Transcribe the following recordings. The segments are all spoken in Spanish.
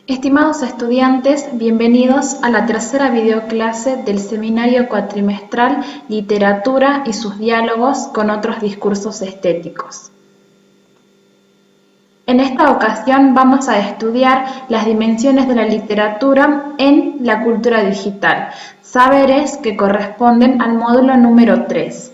Estimados estudiantes, bienvenidos a la tercera videoclase del seminario cuatrimestral Literatura y sus diálogos con otros discursos estéticos. En esta ocasión vamos a estudiar las dimensiones de la literatura en la cultura digital, saberes que corresponden al módulo número 3.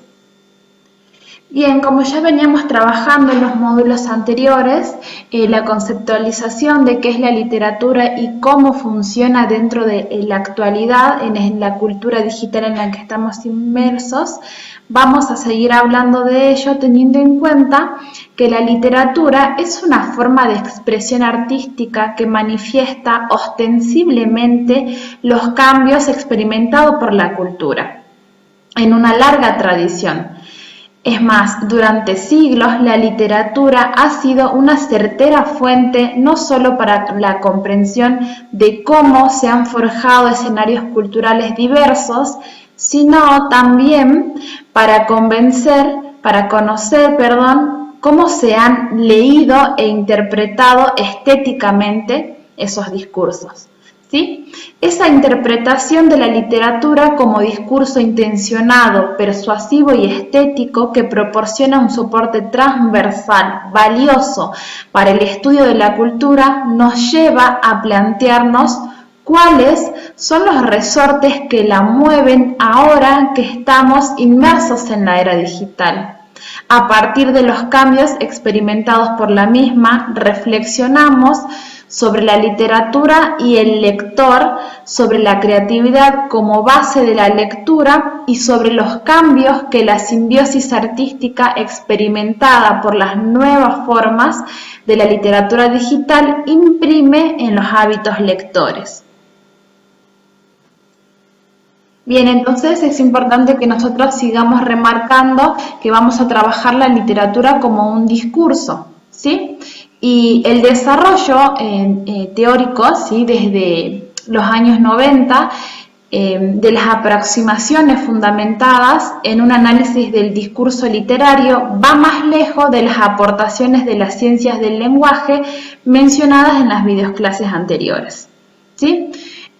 Bien, como ya veníamos trabajando en los módulos anteriores, la conceptualización de qué es la literatura y cómo funciona dentro de la actualidad en la cultura digital en la que estamos inmersos, vamos a seguir hablando de ello teniendo en cuenta que la literatura es una forma de expresión artística que manifiesta ostensiblemente los cambios experimentados por la cultura en una larga tradición. Es más, durante siglos la literatura ha sido una certera fuente no solo para la comprensión de cómo se han forjado escenarios culturales diversos, sino también para conocer, cómo se han leído e interpretado estéticamente esos discursos. ¿Sí? Esa interpretación de la literatura como discurso intencionado, persuasivo y estético que proporciona un soporte transversal, valioso para el estudio de la cultura, nos lleva a plantearnos cuáles son los resortes que la mueven ahora que estamos inmersos en la era digital. A partir de los cambios experimentados por la misma, reflexionamos sobre la literatura y el lector, sobre la creatividad como base de la lectura y sobre los cambios que la simbiosis artística experimentada por las nuevas formas de la literatura digital imprime en los hábitos lectores. Bien, entonces es importante que nosotros sigamos remarcando que vamos a trabajar la literatura como un discurso, ¿sí? Y el desarrollo teórico, ¿sí? Desde los años 90, de las aproximaciones fundamentadas en un análisis del discurso literario va más lejos de las aportaciones de las ciencias del lenguaje mencionadas en las videoclases anteriores, ¿sí?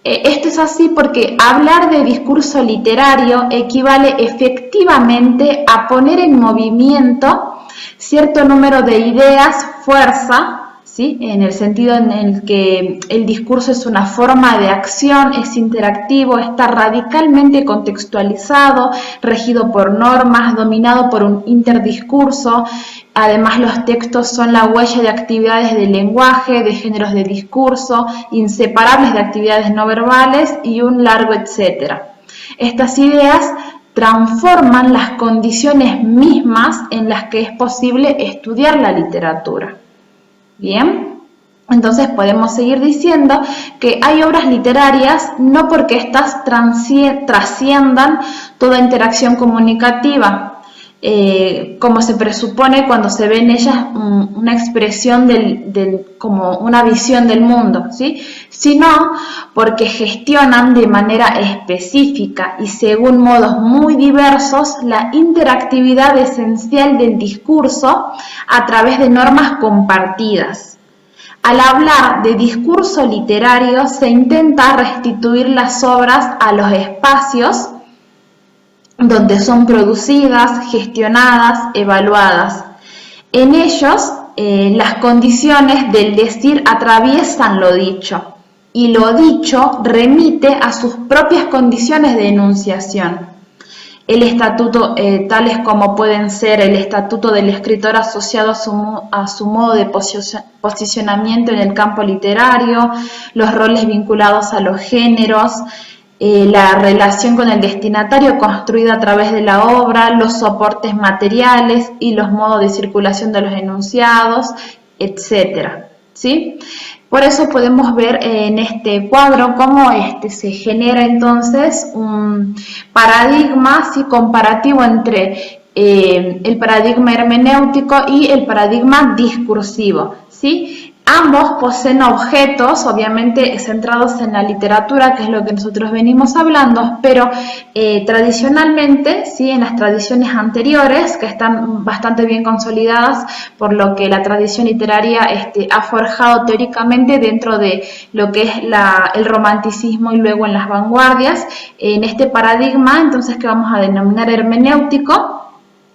Esto es así porque hablar de discurso literario equivale efectivamente a poner en movimiento cierto número de ideas, fuerza, ¿sí? En el sentido en el que el discurso es una forma de acción, es interactivo, está radicalmente contextualizado, regido por normas, dominado por un interdiscurso. Además, los textos son la huella de actividades del lenguaje, de géneros de discurso, inseparables de actividades no verbales y un largo etcétera. Estas ideas transforman las condiciones mismas en las que es posible estudiar la literatura. Bien, entonces podemos seguir diciendo que hay obras literarias no porque éstas trasciendan toda interacción comunicativa, como se presupone cuando se ve en ellas una expresión como una visión del mundo, ¿sí? Sino porque gestionan de manera específica y según modos muy diversos la interactividad esencial del discurso a través de normas compartidas. Al hablar de discurso literario se intenta restituir las obras a los espacios donde son producidas, gestionadas, evaluadas. En ellos, las condiciones del decir atraviesan lo dicho, y lo dicho remite a sus propias condiciones de enunciación. El estatuto, tales como pueden ser el estatuto del escritor asociado a su modo de posicionamiento en el campo literario, los roles vinculados a los géneros, la relación con el destinatario construida a través de la obra, los soportes materiales y los modos de circulación de los enunciados, etc. ¿Sí? Por eso podemos ver en este cuadro cómo se genera entonces un paradigma, ¿sí? Comparativo entre el paradigma hermenéutico y el paradigma discursivo, ¿sí? Ambos poseen objetos, obviamente centrados en la literatura, que es lo que nosotros venimos hablando, pero tradicionalmente, ¿sí? En las tradiciones anteriores, que están bastante bien consolidadas, por lo que la tradición literaria ha forjado teóricamente dentro de lo que es el romanticismo y luego en las vanguardias, en este paradigma, entonces, que vamos a denominar hermenéutico,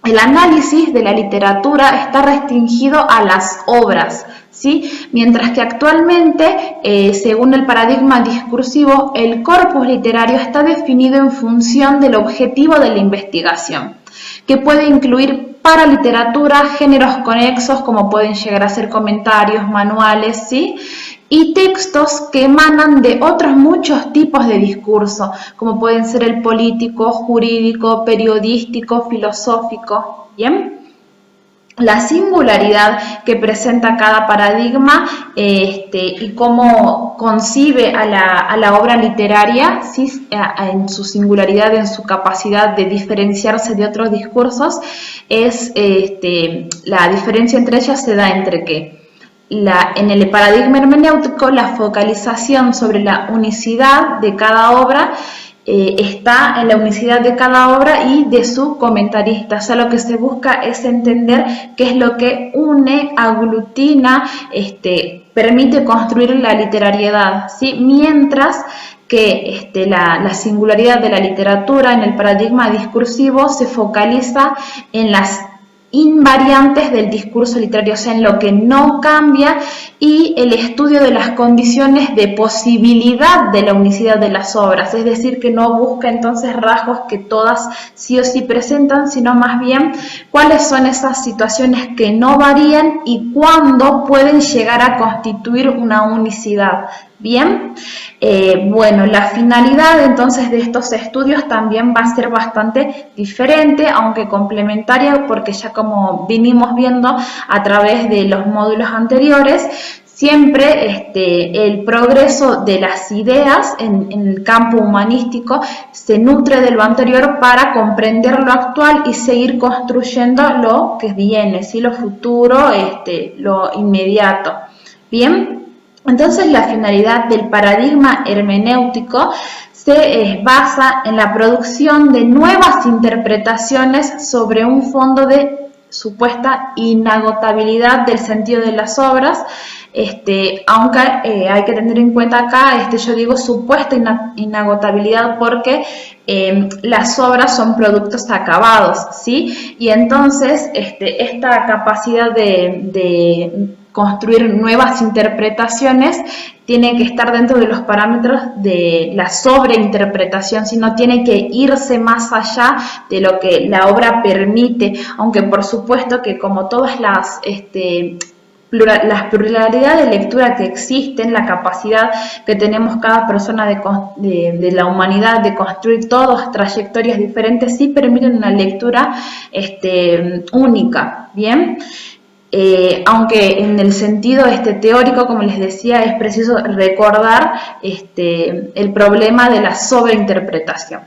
el análisis de la literatura está restringido a las obras, ¿sí? Mientras que actualmente, según el paradigma discursivo, el corpus literario está definido en función del objetivo de la investigación, que puede incluir para literatura géneros conexos como pueden llegar a ser comentarios, manuales, ¿sí? Y textos que emanan de otros muchos tipos de discurso, como pueden ser el político, jurídico, periodístico, filosófico, ¿bien? La singularidad que presenta cada paradigma y cómo concibe a la obra literaria, ¿sí? En su singularidad, en su capacidad de diferenciarse de otros discursos, es la diferencia entre ellas se da entre que en el paradigma hermenéutico la focalización sobre la unicidad de cada obra está en la unicidad de cada obra y de su comentarista. O sea, lo que se busca es entender qué es lo que une, aglutina, permite construir la literariedad, ¿sí? Mientras que la singularidad de la literatura en el paradigma discursivo se focaliza en las invariantes del discurso literario, o sea, en lo que no cambia, y el estudio de las condiciones de posibilidad de la unicidad de las obras, es decir, que no busca entonces rasgos que todas sí o sí presentan, sino más bien cuáles son esas situaciones que no varían y cuándo pueden llegar a constituir una unicidad. Bien, bueno, la finalidad entonces de estos estudios también va a ser bastante diferente, aunque complementaria, porque ya como vinimos viendo a través de los módulos anteriores, siempre el progreso de las ideas en el campo humanístico se nutre de lo anterior para comprender lo actual y seguir construyendo lo que viene, ¿sí? Lo futuro, lo inmediato. Bien. Entonces, la finalidad del paradigma hermenéutico se basa en la producción de nuevas interpretaciones sobre un fondo de supuesta inagotabilidad del sentido de las obras, aunque hay que tener en cuenta acá, yo digo supuesta inagotabilidad porque las obras son productos acabados, ¿sí? Y entonces esta capacidad de construir nuevas interpretaciones tiene que estar dentro de los parámetros de la sobreinterpretación, sino tiene que irse más allá de lo que la obra permite, aunque por supuesto que como todas las pluralidad de lectura que existen, la capacidad que tenemos cada persona de la humanidad de construir todas trayectorias diferentes, sí permiten una lectura única, ¿bien? Aunque en el sentido teórico, como les decía, es preciso recordar el problema de la sobreinterpretación.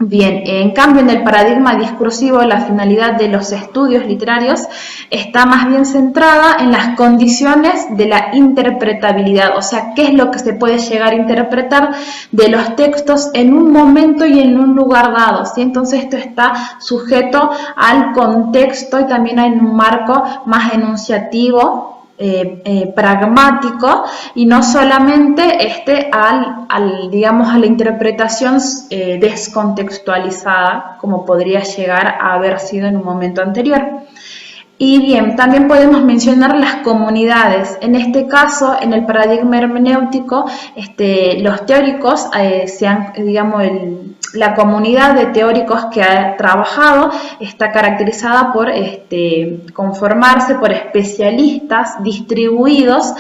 Bien, en cambio en el paradigma discursivo la finalidad de los estudios literarios está más bien centrada en las condiciones de la interpretabilidad, o sea, qué es lo que se puede llegar a interpretar de los textos en un momento y en un lugar dado, ¿sí? Entonces esto está sujeto al contexto y también a un marco más enunciativo, pragmático, y no solamente digamos, a la interpretación descontextualizada como podría llegar a haber sido en un momento anterior. Y bien, también podemos mencionar las comunidades. En este caso, en el paradigma hermenéutico, los teóricos la comunidad de teóricos que ha trabajado está caracterizada por conformarse por especialistas distribuidos,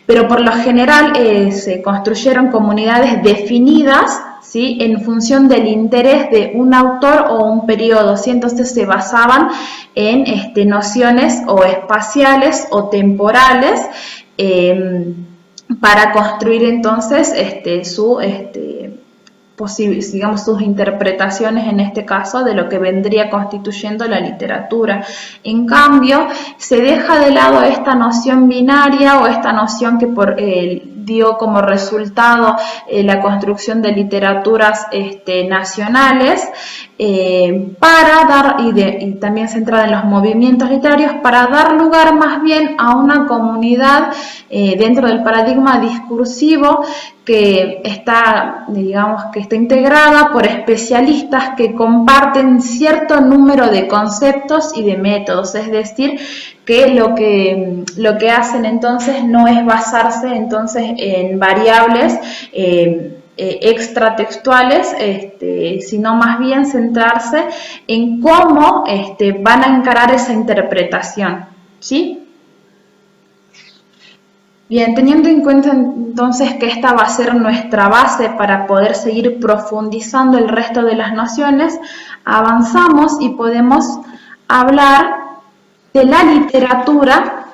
pero por lo general se construyeron comunidades definidas, ¿sí? En función del interés de un autor o un periodo, ¿sí? Entonces se basaban en nociones o espaciales o temporales para construir entonces su digamos, sus interpretaciones en este caso de lo que vendría constituyendo la literatura. En cambio, se deja de lado esta noción binaria o esta noción que dio como resultado la construcción de literaturas nacionales, para dar, y también centrada en los movimientos literarios, para dar lugar más bien a una comunidad dentro del paradigma discursivo que está, digamos, que está integrada por especialistas que comparten cierto número de conceptos y de métodos, es decir, que lo que hacen entonces no es basarse entonces en variables extratextuales, sino más bien centrarse en cómo van a encarar esa interpretación, ¿sí? Bien, teniendo en cuenta entonces que esta va a ser nuestra base para poder seguir profundizando el resto de las nociones, avanzamos y podemos hablar de la literatura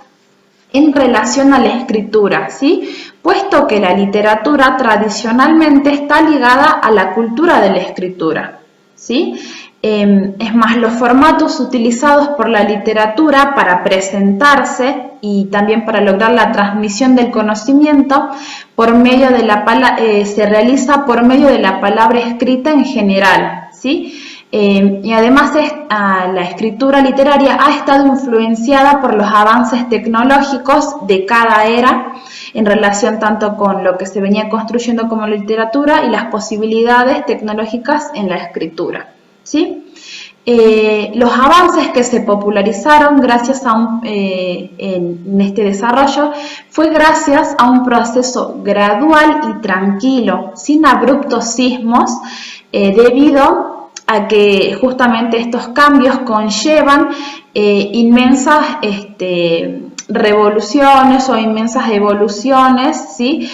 en relación a la escritura, ¿sí? Puesto que la literatura tradicionalmente está ligada a la cultura de la escritura, ¿sí? Es más, los formatos utilizados por la literatura para presentarse y también para lograr la transmisión del conocimiento por medio de se realiza por medio de la palabra escrita en general, ¿sí? Y además la escritura literaria ha estado influenciada por los avances tecnológicos de cada era en relación tanto con lo que se venía construyendo como literatura y las posibilidades tecnológicas en la escritura, ¿sí? Los avances que se popularizaron gracias a en este desarrollo fue gracias a un proceso gradual y tranquilo, sin abruptos sismos, debido a que justamente estos cambios conllevan inmensas revoluciones o inmensas evoluciones, ¿sí?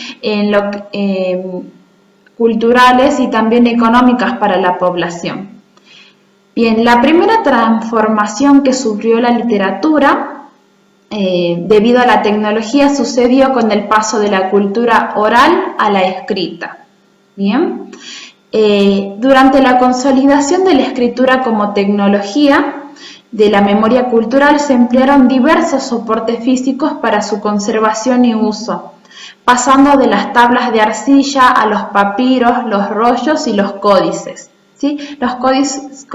Culturales y también económicas para la población. Bien, la primera transformación que sufrió la literatura debido a la tecnología sucedió con el paso de la cultura oral a la escrita. Bien, durante la consolidación de la escritura como tecnología de la memoria cultural se emplearon diversos soportes físicos para su conservación y uso, pasando de las tablas de arcilla a los papiros, los rollos y los códices. ¿Sí? Los códices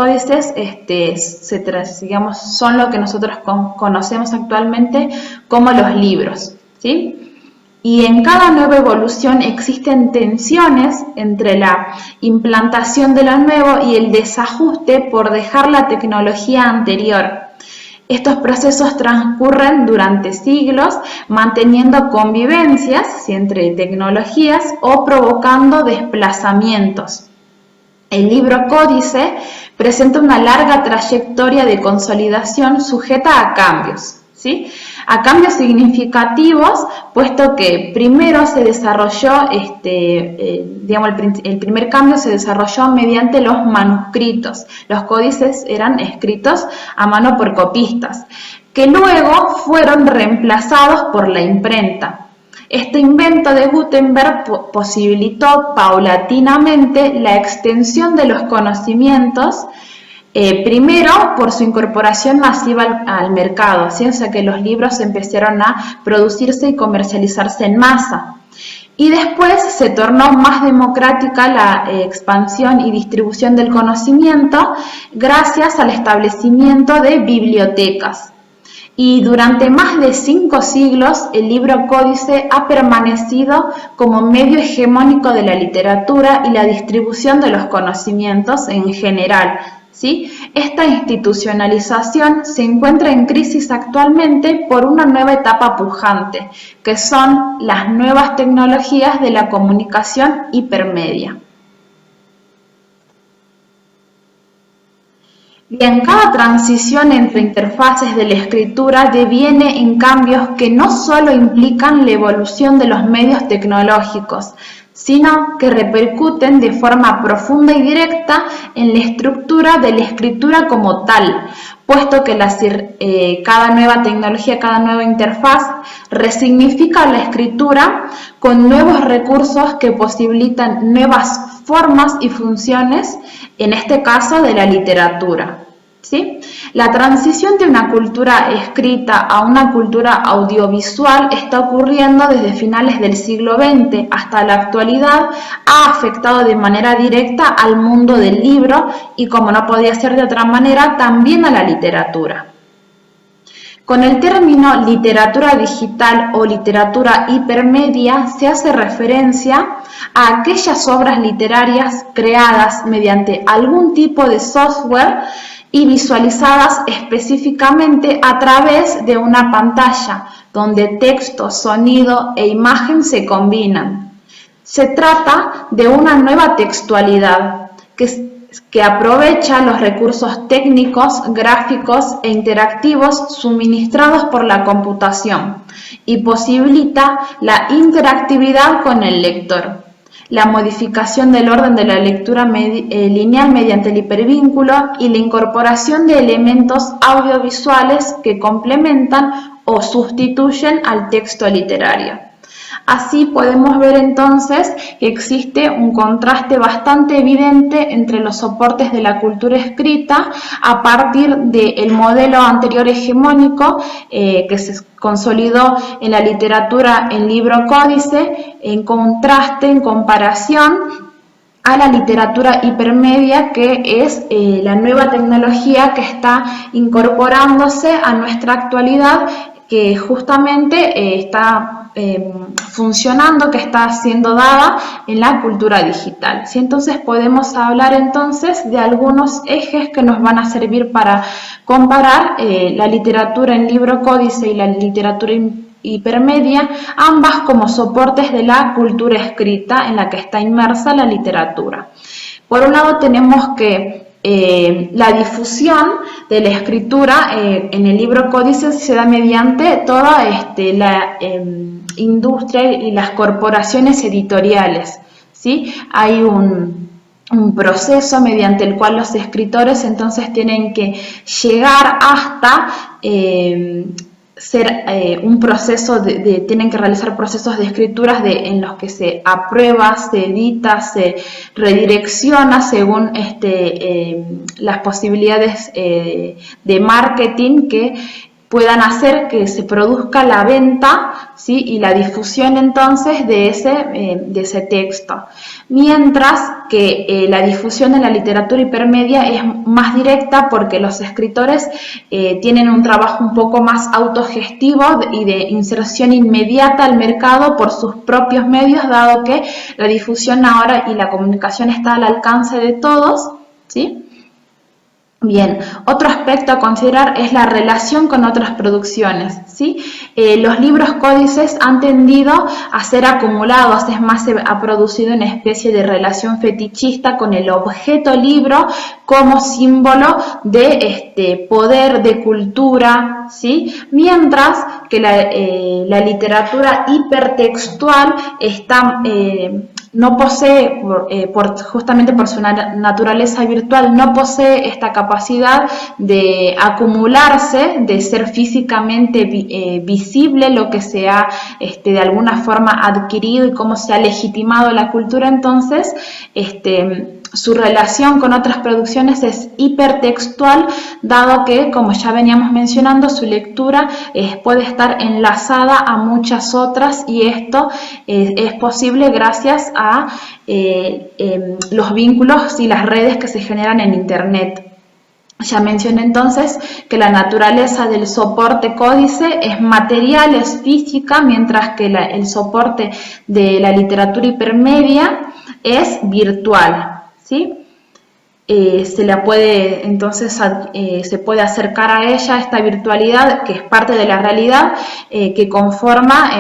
digamos, son lo que nosotros conocemos actualmente como los libros, ¿sí? Y en cada nueva evolución existen tensiones entre la implantación de lo nuevo y el desajuste por dejar la tecnología anterior. Estos procesos transcurren durante siglos, manteniendo convivencias entre tecnologías o provocando desplazamientos. El libro códice presenta una larga trayectoria de consolidación sujeta a cambios, ¿sí? A cambios significativos, puesto que primero se desarrolló, digamos, el primer cambio se desarrolló mediante los manuscritos. Los códices eran escritos a mano por copistas, que luego fueron reemplazados por la imprenta. Este invento de Gutenberg posibilitó paulatinamente la extensión de los conocimientos, primero por su incorporación masiva al mercado, ¿sí? O sea que los libros empezaron a producirse y comercializarse en masa. Y después se tornó más democrática la expansión y distribución del conocimiento gracias al establecimiento de bibliotecas. Y durante más de 5 siglos el libro códice ha permanecido como medio hegemónico de la literatura y la distribución de los conocimientos en general, ¿sí? Esta institucionalización se encuentra en crisis actualmente por una nueva etapa pujante, que son las nuevas tecnologías de la comunicación hipermedia. Bien, cada transición entre interfaces de la escritura deviene en cambios que no solo implican la evolución de los medios tecnológicos, sino que repercuten de forma profunda y directa en la estructura de la escritura como tal, puesto que cada nueva tecnología, cada nueva interfaz resignifica la escritura con nuevos recursos que posibilitan nuevas formas y funciones, en este caso de la literatura. ¿Sí? La transición de una cultura escrita a una cultura audiovisual está ocurriendo desde finales del siglo XX hasta la actualidad, ha afectado de manera directa al mundo del libro y, como no podía ser de otra manera, también a la literatura. Con el término literatura digital o literatura hipermedia se hace referencia a aquellas obras literarias creadas mediante algún tipo de software y visualizadas específicamente a través de una pantalla, donde texto, sonido e imagen se combinan. Se trata de una nueva textualidad que aprovecha los recursos técnicos, gráficos e interactivos suministrados por la computación y posibilita la interactividad con el lector. La modificación del orden de la lectura lineal mediante el hipervínculo y la incorporación de elementos audiovisuales que complementan o sustituyen al texto literario. Así podemos ver entonces que existe un contraste bastante evidente entre los soportes de la cultura escrita a partir del modelo anterior hegemónico que se consolidó en la literatura en libro códice, en contraste, en comparación a la literatura hipermedia, que es la nueva tecnología que está incorporándose a nuestra actualidad, que justamente está funcionando, que está siendo dada en la cultura digital. ¿Sí? Entonces podemos hablar entonces de algunos ejes que nos van a servir para comparar la literatura en libro códice y la literatura hipermedia, ambas como soportes de la cultura escrita en la que está inmersa la literatura. Por un lado tenemos que la difusión de la escritura en el libro códice se da mediante toda la industria y las corporaciones editoriales, ¿sí? Hay un proceso mediante el cual los escritores entonces tienen que llegar hasta un proceso tienen que realizar procesos de escrituras en los que se aprueba, se edita, se redirecciona según las posibilidades de marketing que puedan hacer que se produzca la venta, ¿sí? Y la difusión entonces de ese texto. Mientras que la difusión en la literatura hipermedia es más directa porque los escritores tienen un trabajo un poco más autogestivo y de inserción inmediata al mercado por sus propios medios, dado que la difusión ahora y la comunicación está al alcance de todos, ¿sí? Bien, otro aspecto a considerar es la relación con otras producciones, ¿sí? Los libros códices han tendido a ser acumulados, es más, se ha producido una especie de relación fetichista con el objeto libro como símbolo de poder, de cultura, ¿sí? Mientras que la literatura hipertextual está no posee, justamente por su naturaleza virtual, no posee esta capacidad de acumularse, de ser físicamente visible lo que se ha de alguna forma adquirido y cómo se ha legitimado la cultura. Entonces, su relación con otras producciones es hipertextual, dado que, como ya veníamos mencionando, su lectura puede estar enlazada a muchas otras, y esto es posible gracias a los vínculos y las redes que se generan en Internet. Ya mencioné entonces que la naturaleza del soporte códice es material, es física, mientras que el soporte de la literatura hipermedia es virtual, ¿sí? Se la puede entonces se puede acercar a ella esta virtualidad, que es parte de la realidad que conforma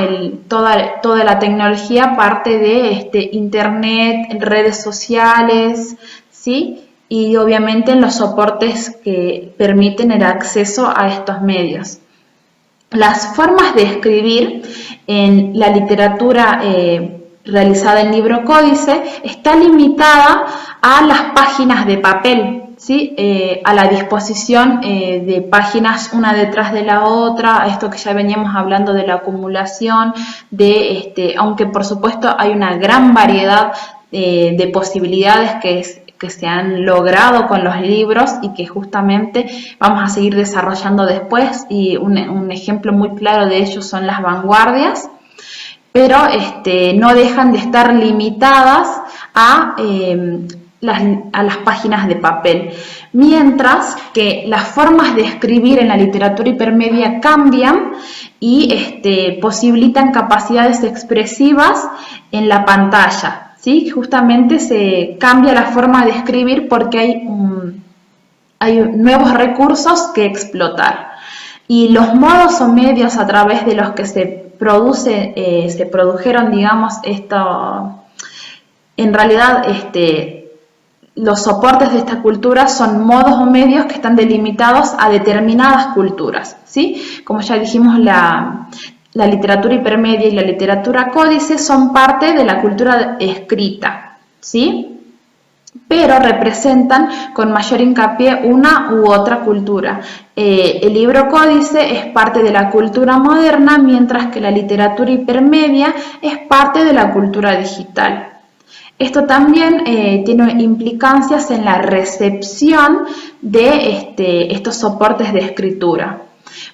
toda la tecnología, parte de Internet, redes sociales, ¿sí? Y obviamente en los soportes que permiten el acceso a estos medios. Las formas de escribir en la literatura realizada en libro códice está limitada a las páginas de papel, ¿sí? A la disposición de páginas una detrás de la otra, a esto que ya veníamos hablando de la acumulación, aunque por supuesto hay una gran variedad de posibilidades que se han logrado con los libros y que justamente vamos a seguir desarrollando después, y un ejemplo muy claro de ello son las vanguardias, pero no dejan de estar limitadas a las páginas de papel, mientras que las formas de escribir en la literatura hipermedia cambian y posibilitan capacidades expresivas en la pantalla, ¿sí? Justamente se cambia la forma de escribir porque hay nuevos recursos que explotar, y los modos o medios a través de los que se produjeron, digamos, en realidad los soportes de esta cultura son modos o medios que están delimitados a determinadas culturas, ¿sí? Como ya dijimos, la literatura hipermedia y la literatura códice son parte de la cultura escrita, ¿sí? Pero representan con mayor hincapié una u otra cultura. El libro códice es parte de la cultura moderna, mientras que la literatura hipermedia es parte de la cultura digital. Esto también tiene implicancias en la recepción de estos soportes de escritura.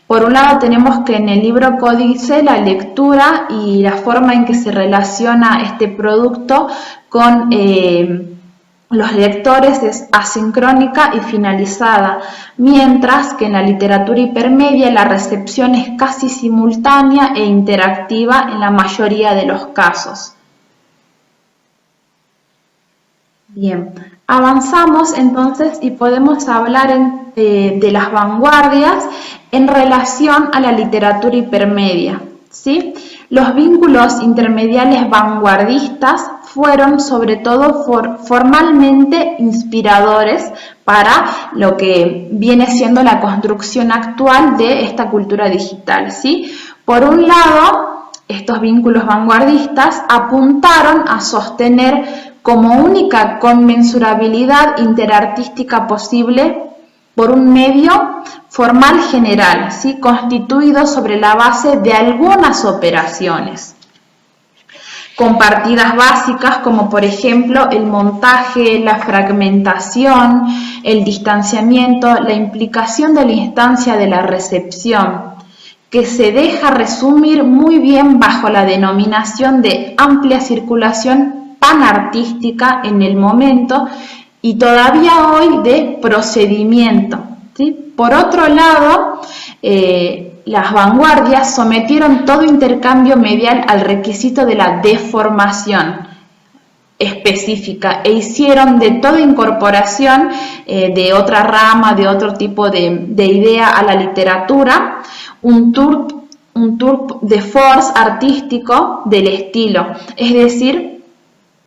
Por un lado tenemos que en el libro códice la lectura y la forma en que se relaciona este producto con los lectores es asincrónica y finalizada, mientras que en la literatura hipermedia la recepción es casi simultánea e interactiva en la mayoría de los casos. Bien, avanzamos entonces y podemos hablar de las vanguardias en relación a la literatura hipermedia, ¿sí? Los vínculos intermediales vanguardistas fueron sobre todo formalmente inspiradores para lo que viene siendo la construcción actual de esta cultura digital, ¿sí? Por un lado, estos vínculos vanguardistas apuntaron a sostener como única conmensurabilidad interartística posible por un medio formal general, ¿sí? Constituido sobre la base de algunas operaciones compartidas básicas, como por ejemplo el montaje, la fragmentación, el distanciamiento, la implicación de la instancia de la recepción, que se deja resumir muy bien bajo la denominación de amplia circulación panartística en el momento y todavía hoy de procedimiento, ¿sí? Por otro lado, las vanguardias sometieron todo intercambio medial al requisito de la deformación específica e hicieron de toda incorporación de otra rama, de otro tipo de idea a la literatura, un tour de force artístico del estilo, es decir,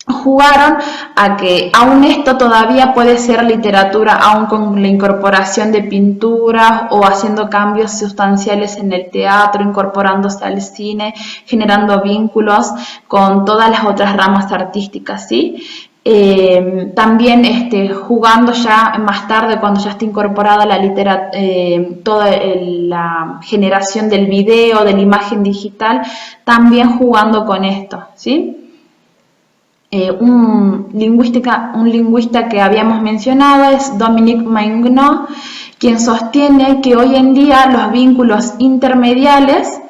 jugaron a que aún esto todavía puede ser literatura, aún con la incorporación de pinturas o haciendo cambios sustanciales en el teatro, incorporándose al cine, generando vínculos con todas las otras ramas artísticas, ¿sí? También jugando ya más tarde, cuando ya está incorporada la toda la generación del video, de la imagen digital, también jugando con esto, ¿sí? Un lingüista que habíamos mencionado es Dominique Maingueau, quien sostiene que hoy en día los vínculos intermediales,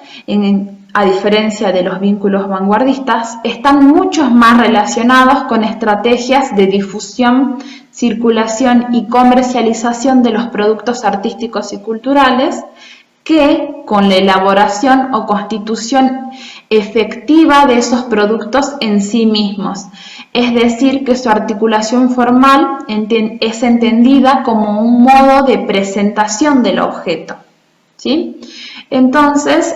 a diferencia de los vínculos vanguardistas, están mucho más relacionados con estrategias de difusión, circulación y comercialización de los productos artísticos y culturales que con la elaboración o constitución efectiva de esos productos en sí mismos. Es decir, que su articulación formal es entendida como un modo de presentación del objeto, ¿sí? Entonces,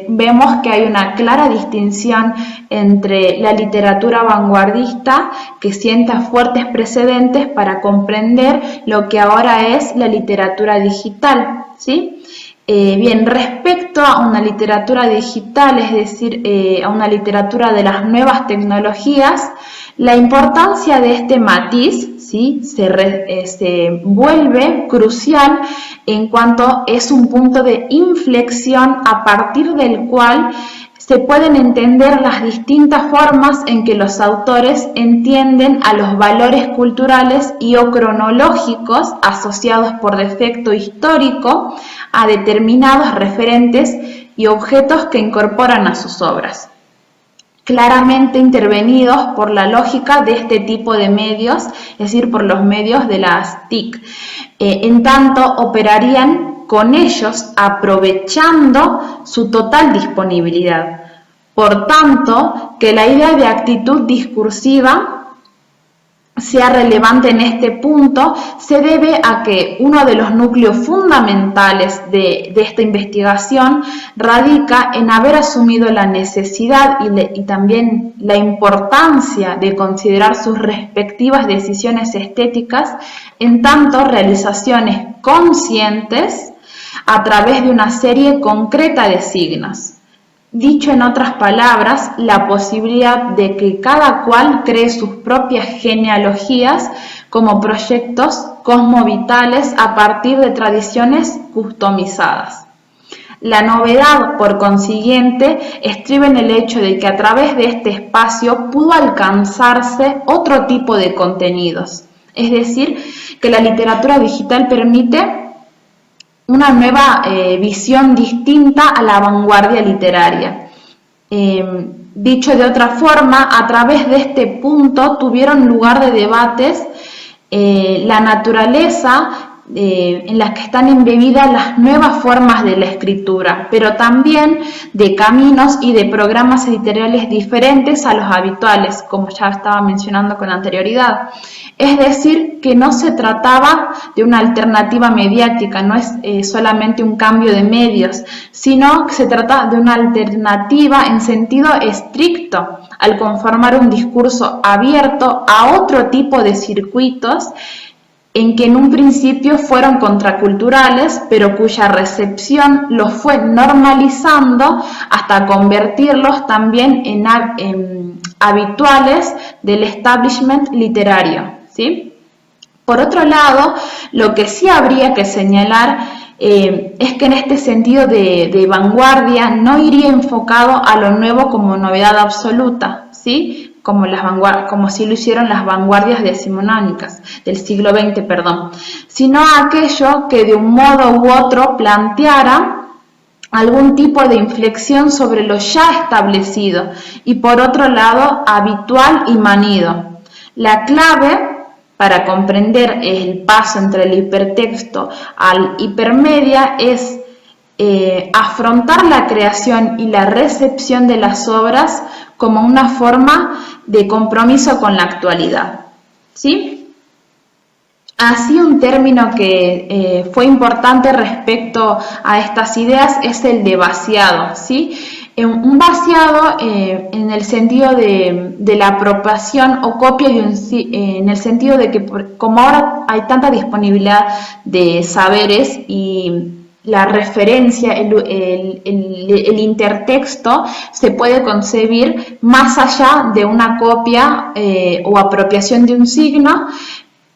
vemos que hay una clara distinción entre la literatura vanguardista, que sienta fuertes precedentes para comprender lo que ahora es la literatura digital, ¿sí? Bien, respecto a una literatura digital, es decir, a una literatura de las nuevas tecnologías, la importancia de este matiz, ¿sí?, se vuelve crucial en cuanto es un punto de inflexión a partir del cual se pueden entender las distintas formas en que los autores entienden a los valores culturales y o cronológicos asociados por defecto histórico a determinados referentes y objetos que incorporan a sus obras, claramente intervenidos por la lógica de este tipo de medios, es decir, por los medios de las TIC. En tanto, operarían con ellos aprovechando su total disponibilidad. Por tanto, que la idea de actitud discursiva sea relevante en este punto se debe a que uno de los núcleos fundamentales de esta investigación radica en haber asumido la necesidad y también la importancia de considerar sus respectivas decisiones estéticas en tanto realizaciones conscientes a través de una serie concreta de signos. Dicho en otras palabras, la posibilidad de que cada cual cree sus propias genealogías como proyectos cosmovitales a partir de tradiciones customizadas. La novedad, por consiguiente, estriba en el hecho de que a través de este espacio pudo alcanzarse otro tipo de contenidos, es decir, que la literatura digital permite una nueva visión distinta a la vanguardia literaria. Dicho de otra forma, a través de este punto tuvieron lugar de debates la naturaleza en las que están embebidas las nuevas formas de la escritura, pero también de caminos y de programas editoriales diferentes a los habituales, como ya estaba mencionando con anterioridad. Es decir, que no se trataba de una alternativa mediática, no es solamente un cambio de medios, sino que se trata de una alternativa en sentido estricto, al conformar un discurso abierto a otro tipo de circuitos en que en un principio fueron contraculturales, pero cuya recepción los fue normalizando hasta convertirlos también en habituales del establishment literario, ¿sí? Por otro lado, lo que sí habría que señalar es que en este sentido de vanguardia no iría enfocado a lo nuevo como novedad absoluta, ¿sí?, como si lo hicieron las vanguardias decimonónicas del siglo XX, sino a aquello que de un modo u otro planteara algún tipo de inflexión sobre lo ya establecido y por otro lado habitual y manido. La clave para comprender el paso entre el hipertexto al hipermedia es afrontar la creación y la recepción de las obras como una forma de compromiso con la actualidad, ¿sí? Así, un término que fue importante respecto a estas ideas es el de vaciado, ¿sí? Un vaciado en el sentido de la apropiación o copia en el sentido de que como ahora hay tanta disponibilidad de saberes y la referencia, el intertexto se puede concebir más allá de una copia o apropiación de un signo,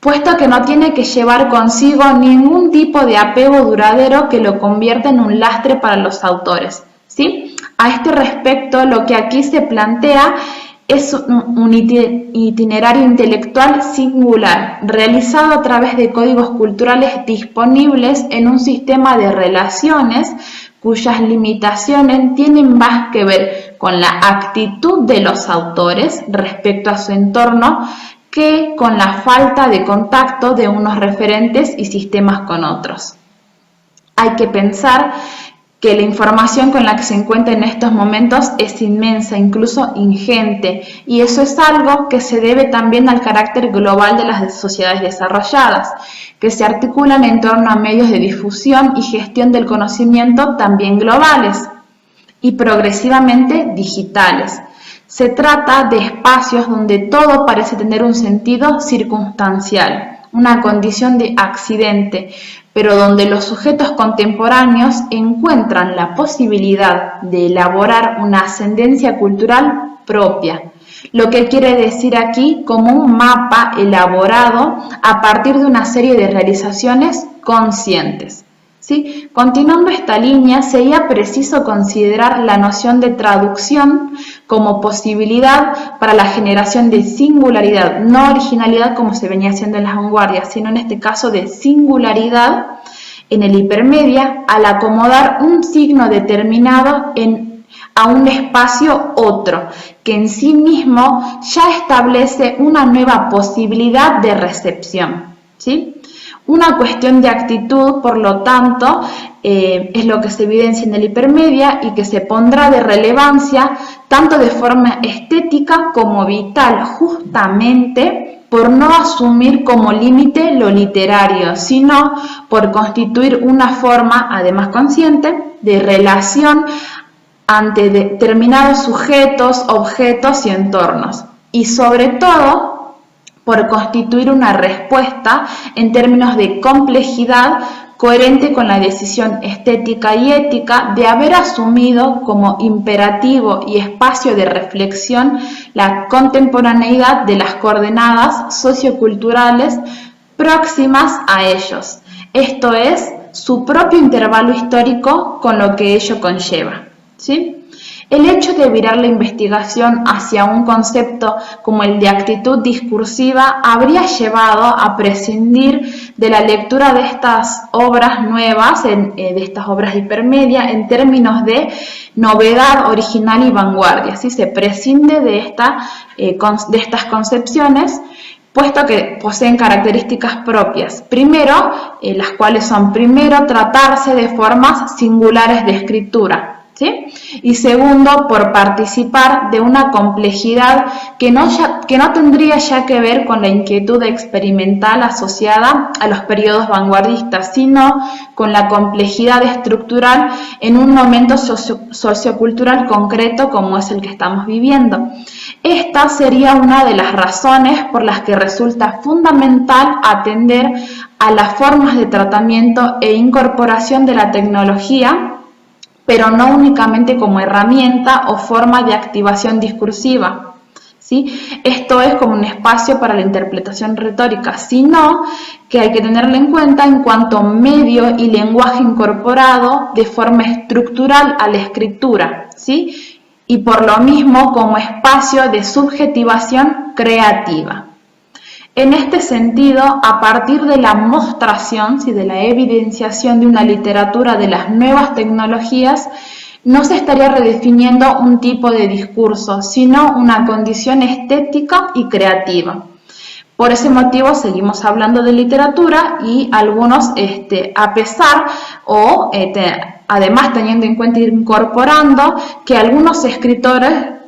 puesto que no tiene que llevar consigo ningún tipo de apego duradero que lo convierta en un lastre para los autores, ¿sí? A este respecto, lo que aquí se plantea es un itinerario intelectual singular, realizado a través de códigos culturales disponibles en un sistema de relaciones cuyas limitaciones tienen más que ver con la actitud de los autores respecto a su entorno que con la falta de contacto de unos referentes y sistemas con otros. Hay que pensar que la información con la que se encuentra en estos momentos es inmensa, incluso ingente, y eso es algo que se debe también al carácter global de las sociedades desarrolladas, que se articulan en torno a medios de difusión y gestión del conocimiento también globales y progresivamente digitales. Se trata de espacios donde todo parece tener un sentido circunstancial, una condición de accidente, pero donde los sujetos contemporáneos encuentran la posibilidad de elaborar una ascendencia cultural propia. Lo que quiere decir aquí como un mapa elaborado a partir de una serie de realizaciones conscientes. ¿Sí? Continuando esta línea, sería preciso considerar la noción de traducción como posibilidad para la generación de singularidad, no originalidad como se venía haciendo en las vanguardias, sino en este caso de singularidad en el hipermedia al acomodar un signo determinado a un espacio otro, que en sí mismo ya establece una nueva posibilidad de recepción, ¿sí? Una cuestión de actitud, por lo tanto, es lo que se evidencia en el hipermedia y que se pondrá de relevancia tanto de forma estética como vital, justamente por no asumir como límite lo literario, sino por constituir una forma, además consciente, de relación ante determinados sujetos, objetos y entornos. Y sobre todo, por constituir una respuesta en términos de complejidad coherente con la decisión estética y ética de haber asumido como imperativo y espacio de reflexión la contemporaneidad de las coordenadas socioculturales próximas a ellos, esto es, su propio intervalo histórico con lo que ello conlleva, ¿sí? El hecho de virar la investigación hacia un concepto como el de actitud discursiva habría llevado a prescindir de la lectura de estas obras nuevas, de estas obras de hipermedia, en términos de novedad original y vanguardia, ¿sí? Se prescinde de estas concepciones, puesto que poseen características propias. Primero, las cuales son, primero, tratarse de formas singulares de escritura, ¿sí? Y segundo, por participar de una complejidad que no tendría ya que ver con la inquietud experimental asociada a los periodos vanguardistas, sino con la complejidad estructural en un momento sociocultural concreto como es el que estamos viviendo. Esta sería una de las razones por las que resulta fundamental atender a las formas de tratamiento e incorporación de la tecnología, pero no únicamente como herramienta o forma de activación discursiva, ¿sí? Esto es como un espacio para la interpretación retórica, sino que hay que tenerlo en cuenta en cuanto medio y lenguaje incorporado de forma estructural a la escritura, ¿sí? Y por lo mismo como espacio de subjetivación creativa. En este sentido, a partir de la mostración, de la evidenciación de una literatura de las nuevas tecnologías, no se estaría redefiniendo un tipo de discurso, sino una condición estética y creativa. Por ese motivo seguimos hablando de literatura y algunos, a pesar o además teniendo en cuenta e incorporando que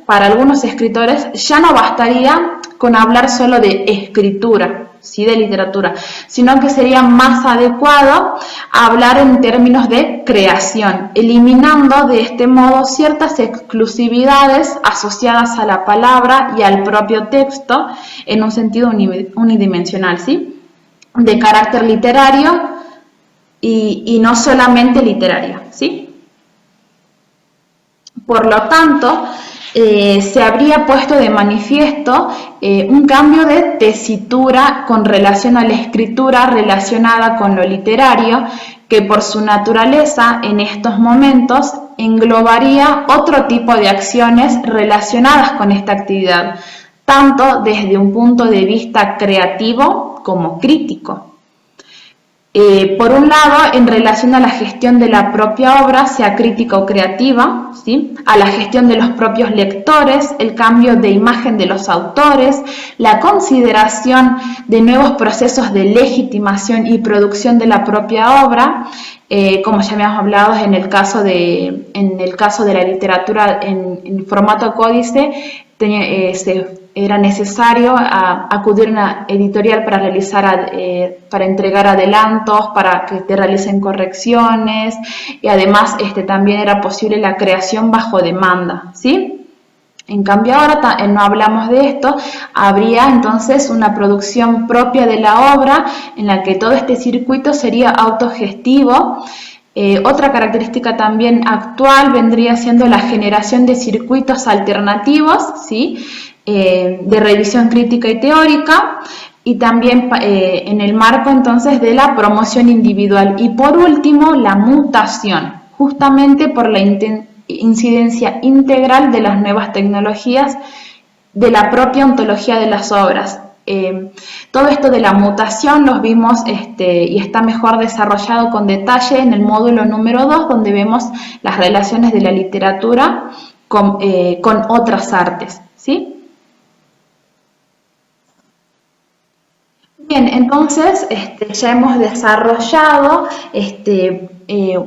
para algunos escritores ya no bastaría con hablar solo de escritura, ¿sí? De literatura, sino que sería más adecuado hablar en términos de creación, eliminando de este modo ciertas exclusividades asociadas a la palabra y al propio texto en un sentido unidimensional, ¿sí? De carácter literario y no solamente literario, ¿sí? Por lo tanto, se habría puesto de manifiesto un cambio de tesitura con relación a la escritura relacionada con lo literario, que por su naturaleza en estos momentos englobaría otro tipo de acciones relacionadas con esta actividad, tanto desde un punto de vista creativo como crítico. Por un lado, en relación a la gestión de la propia obra, sea crítica o creativa, ¿sí? A la gestión de los propios lectores, el cambio de imagen de los autores, la consideración de nuevos procesos de legitimación y producción de la propia obra, como ya habíamos hablado en el caso de la literatura en formato códice, era necesario acudir a una editorial para para entregar adelantos, para que te realicen correcciones, y además también era posible la creación bajo demanda, ¿sí? En cambio ahora no hablamos de esto, habría entonces una producción propia de la obra en la que todo este circuito sería autogestivo. Otra característica también actual vendría siendo la generación de circuitos alternativos, ¿sí? De revisión crítica y teórica, y también en el marco entonces de la promoción individual. Y por último, la mutación, justamente por la incidencia integral de las nuevas tecnologías, de la propia ontología de las obras. Todo esto de la mutación los vimos y está mejor desarrollado con detalle en el módulo número 2, donde vemos las relaciones de la literatura con otras artes, ¿sí? Bien, entonces ya hemos desarrollado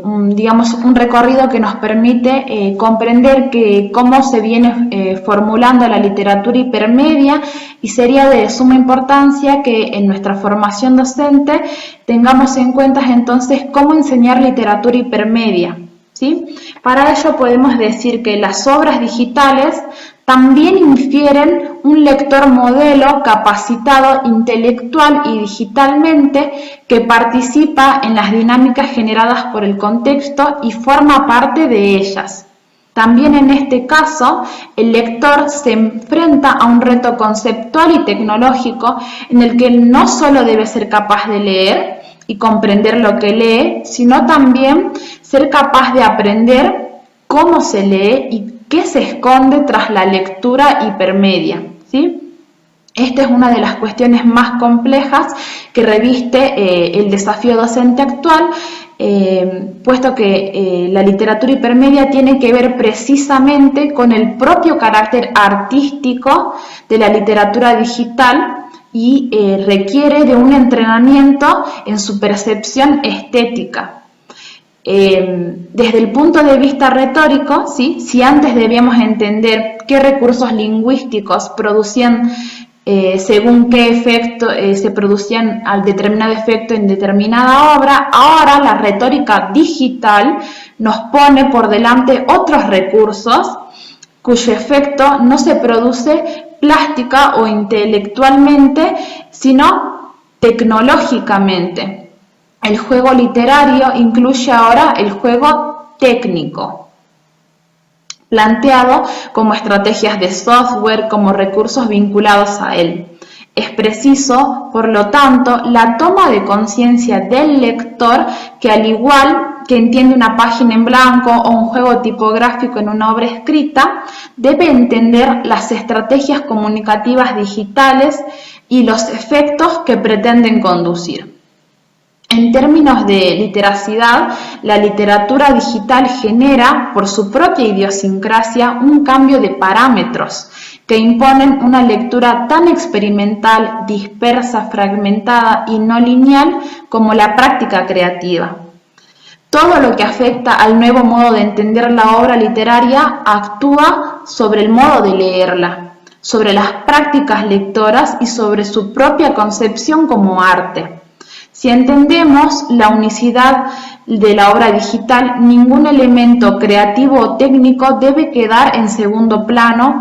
un recorrido que nos permite comprender cómo se viene formulando la literatura hipermedia, y sería de suma importancia que en nuestra formación docente tengamos en cuenta entonces cómo enseñar literatura hipermedia, ¿sí? Para ello podemos decir que las obras digitales también infieren un lector modelo capacitado intelectual y digitalmente que participa en las dinámicas generadas por el contexto y forma parte de ellas. También en este caso, el lector se enfrenta a un reto conceptual y tecnológico en el que no solo debe ser capaz de leer y comprender lo que lee, sino también ser capaz de aprender cómo se lee y qué se esconde tras la lectura hipermedia, ¿sí? Esta es una de las cuestiones más complejas que reviste el desafío docente actual, puesto que la literatura hipermedia tiene que ver precisamente con el propio carácter artístico de la literatura digital y requiere de un entrenamiento en su percepción estética. Desde el punto de vista retórico, ¿sí? Si antes debíamos entender qué recursos lingüísticos producían según qué efecto se producían al determinado efecto en determinada obra, ahora la retórica digital nos pone por delante otros recursos cuyo efecto no se produce plástica o intelectualmente, sino tecnológicamente. El juego literario incluye ahora el juego técnico, planteado como estrategias de software, como recursos vinculados a él. Es preciso, por lo tanto, la toma de conciencia del lector que, al igual que entiende una página en blanco o un juego tipográfico en una obra escrita, debe entender las estrategias comunicativas digitales y los efectos que pretenden conducir. En términos de literacidad, la literatura digital genera, por su propia idiosincrasia, un cambio de parámetros que imponen una lectura tan experimental, dispersa, fragmentada y no lineal como la práctica creativa. Todo lo que afecta al nuevo modo de entender la obra literaria actúa sobre el modo de leerla, sobre las prácticas lectoras y sobre su propia concepción como arte. Si entendemos la unicidad de la obra digital, ningún elemento creativo o técnico debe quedar en segundo plano,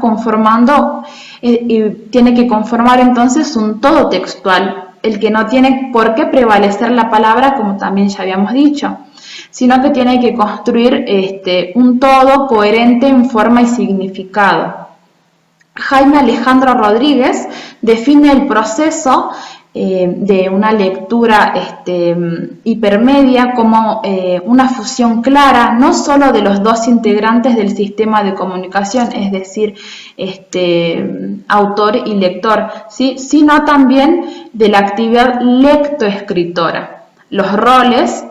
tiene que conformar entonces un todo textual, el que no tiene por qué prevalecer la palabra, como también ya habíamos dicho, sino que tiene que construir un todo coherente en forma y significado. Jaime Alejandro Rodríguez define el proceso de una lectura hipermedia como una fusión clara, no solo de los dos integrantes del sistema de comunicación, es decir, autor y lector, ¿sí? Sino también de la actividad lectoescritora. Los roles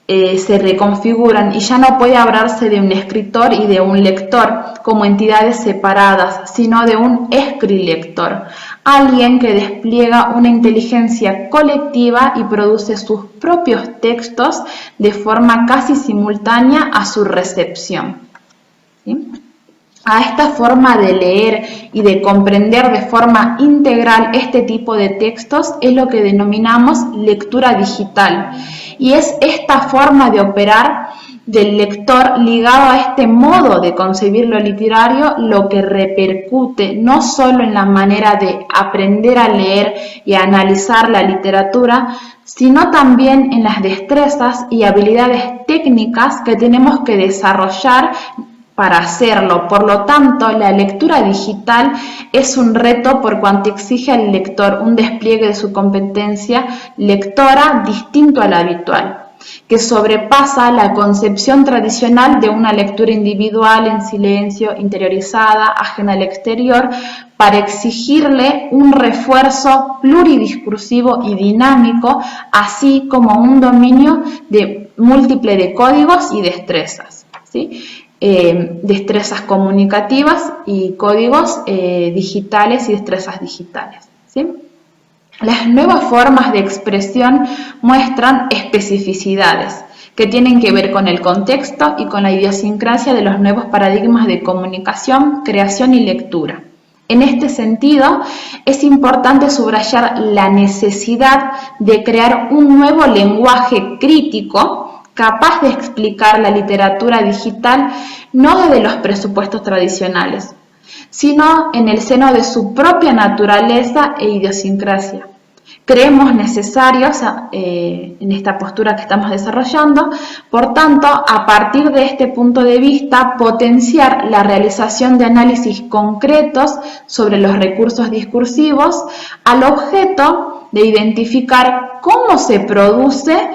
se reconfiguran y ya no puede hablarse de un escritor y de un lector como entidades separadas, sino de un escrilector, alguien que despliega una inteligencia colectiva y produce sus propios textos de forma casi simultánea a su recepción. ¿Sí? A esta forma de leer y de comprender de forma integral este tipo de textos es lo que denominamos lectura digital. Y es esta forma de operar del lector ligado a este modo de concebir lo literario, lo que repercute no solo en la manera de aprender a leer y a analizar la literatura, sino también en las destrezas y habilidades técnicas que tenemos que desarrollar para hacerlo. Por lo tanto, la lectura digital es un reto por cuanto exige al lector un despliegue de su competencia lectora distinto al habitual, que sobrepasa la concepción tradicional de una lectura individual en silencio, interiorizada, ajena al exterior, para exigirle un refuerzo pluridiscursivo y dinámico, así como un dominio múltiple de códigos y destrezas, ¿sí? Destrezas comunicativas y códigos digitales y destrezas digitales, ¿sí? Las nuevas formas de expresión muestran especificidades que tienen que ver con el contexto y con la idiosincrasia de los nuevos paradigmas de comunicación, creación y lectura. En este sentido, es importante subrayar la necesidad de crear un nuevo lenguaje crítico capaz de explicar la literatura digital no desde los presupuestos tradicionales, sino en el seno de su propia naturaleza e idiosincrasia. Creemos necesarios en esta postura que estamos desarrollando, por tanto, a partir de este punto de vista, potenciar la realización de análisis concretos sobre los recursos discursivos al objeto de identificar cómo se produce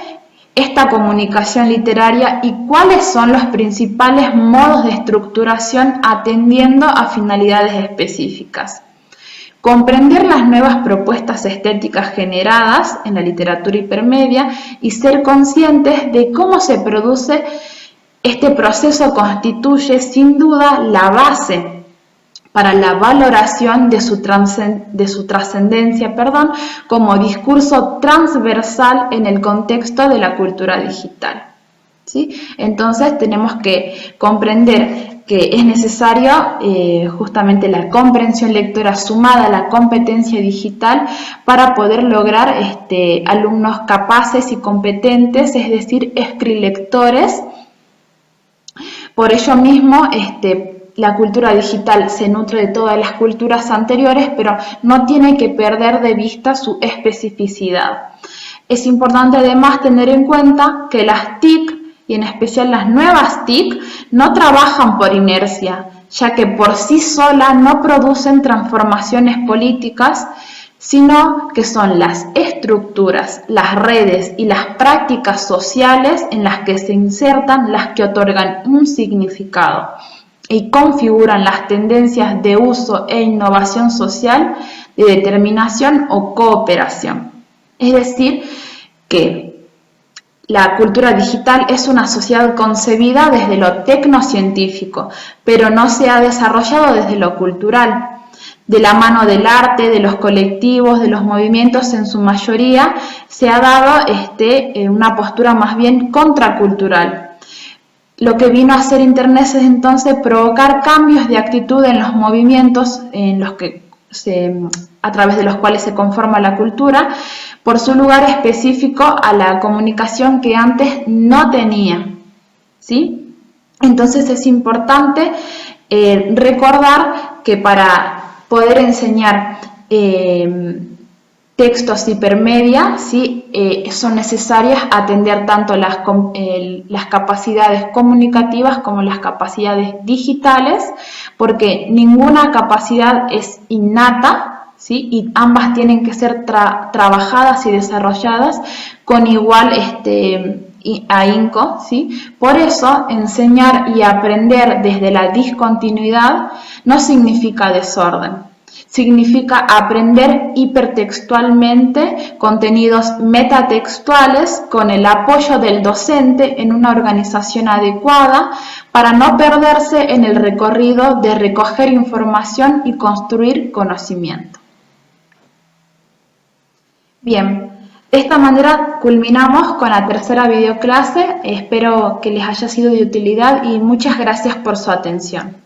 esta comunicación literaria y cuáles son los principales modos de estructuración atendiendo a finalidades específicas. Comprender las nuevas propuestas estéticas generadas en la literatura hipermedia y ser conscientes de cómo se produce este proceso constituye sin duda la base para la valoración de su trascendencia como discurso transversal en el contexto de la cultura digital, ¿sí? Entonces tenemos que comprender que es necesario justamente la comprensión lectora sumada a la competencia digital para poder lograr alumnos capaces y competentes, es decir, escrilectores. Por ello mismo, la cultura digital se nutre de todas las culturas anteriores, pero no tiene que perder de vista su especificidad. Es importante además tener en cuenta que las TIC, y en especial las nuevas TIC, no trabajan por inercia, ya que por sí solas no producen transformaciones políticas, sino que son las estructuras, las redes y las prácticas sociales en las que se insertan las que otorgan un significado y configuran las tendencias de uso e innovación social, de determinación o cooperación. Es decir, que la cultura digital es una sociedad concebida desde lo tecnocientífico, pero no se ha desarrollado desde lo cultural. De la mano del arte, de los colectivos, de los movimientos en su mayoría, se ha dado una postura más bien contracultural. Lo que vino a hacer Internet es entonces provocar cambios de actitud en los movimientos a través de los cuales se conforma la cultura, por su lugar específico a la comunicación que antes no tenía, ¿sí? Entonces es importante recordar que para poder enseñar textos hipermedia, ¿sí? Son necesarias atender tanto las capacidades comunicativas como las capacidades digitales, porque ninguna capacidad es innata, ¿sí? Y ambas tienen que ser trabajadas y desarrolladas con igual ahínco, ¿sí? Por eso, enseñar y aprender desde la discontinuidad no significa desorden. Significa aprender hipertextualmente contenidos metatextuales con el apoyo del docente en una organización adecuada para no perderse en el recorrido de recoger información y construir conocimiento. Bien, de esta manera culminamos con la tercera videoclase. Espero que les haya sido de utilidad y muchas gracias por su atención.